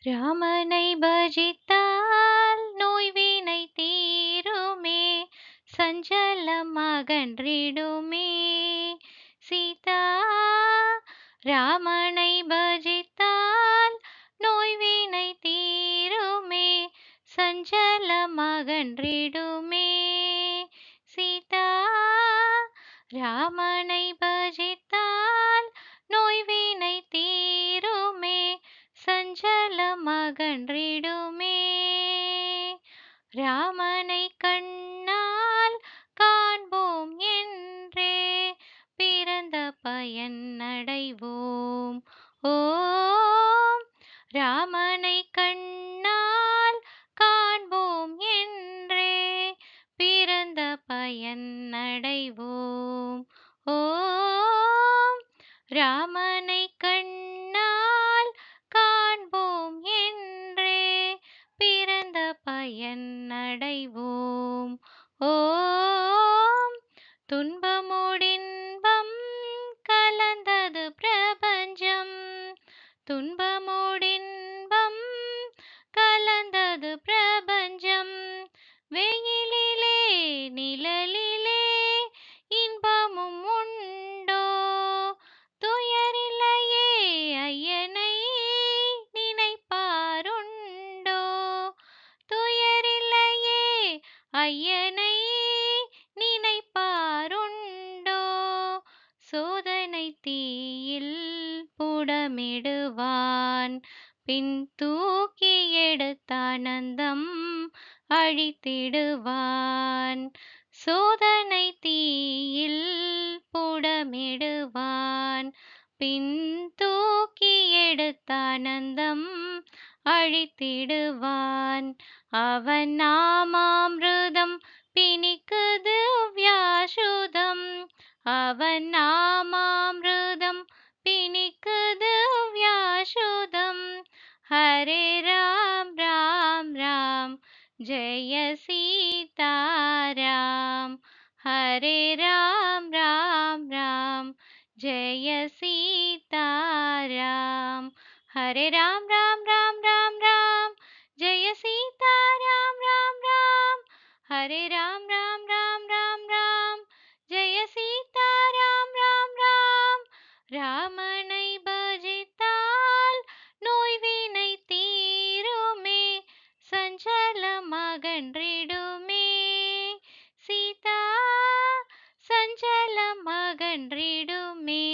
ராமனை பஜித்தால் நோய்வினை தீருமே, சஞ்சலம் அகன்றிடுமே. சீதா ராமனை பஜித்தால் நோய்வினை தீருமே, சஞ்சலம் அகன்றிடுமே. சீதா ராமனை பஜித்தால் நோய்வினை தீருமே, சஞ்சலம் அகன்றிடுமே. ராமனை கண்ணால் காண்போம் என்றே பிறந்த பயன் அடைவோம். ஓம் ராமனை கண்ணால் காண்போம் என்றே பிறந்த பயன் அடைவோம். ஓம் ராமனை கண்ணால் காண்போம் என்றே பிறந்த பயன் அடைவோம். ஓம் துன்பமோடின்பம் கலந்தது பிரபஞ்சம், துன்பமோடின்பம் கலந்தது பிரபஞ்சம். வெயிலிலே நிழலிலே இன்பமும் உண்டோ, துயரில்லையே ஐயனை நினைப்பாருண்டோ, துயரில்லையே ஐயனை நினைப்பாருண்டோ. சோதனை தீயில் புடமிடுவான், பின் தூக்கி எடுத்தானந்தம் அழித்திடுவான். சோதனை தீயில் புடமிடுவான், பின் தூக்கி எடுத்தானந்தம் அழித்திடுவான். அவன் நாமாமிருதம் பிணிக்குது வியாசுதம், அவன் நாமாமிருதம் பிணிக்குது வியாசுதம். ஹரே ராம் ராம் ராம் ஜெய சீதாராம், ஹரே ராம் ராம் ராம் ஜெய சீதாராம். ஹரே ராம் ராம் ராம் ராம் ராம் ஜெய சீதாராம் ராம் ராம். ஹரே ராம் ராம் ராம் ராம் ராம் ஜெய சீதாராம் ராம் ராம். ராமனை பஜித்தால் நோய்வினை தீருமே, சஞ்சலம் அகன்றிடுமே. சீதா சஞ்சலம் அகன்றிடுமே.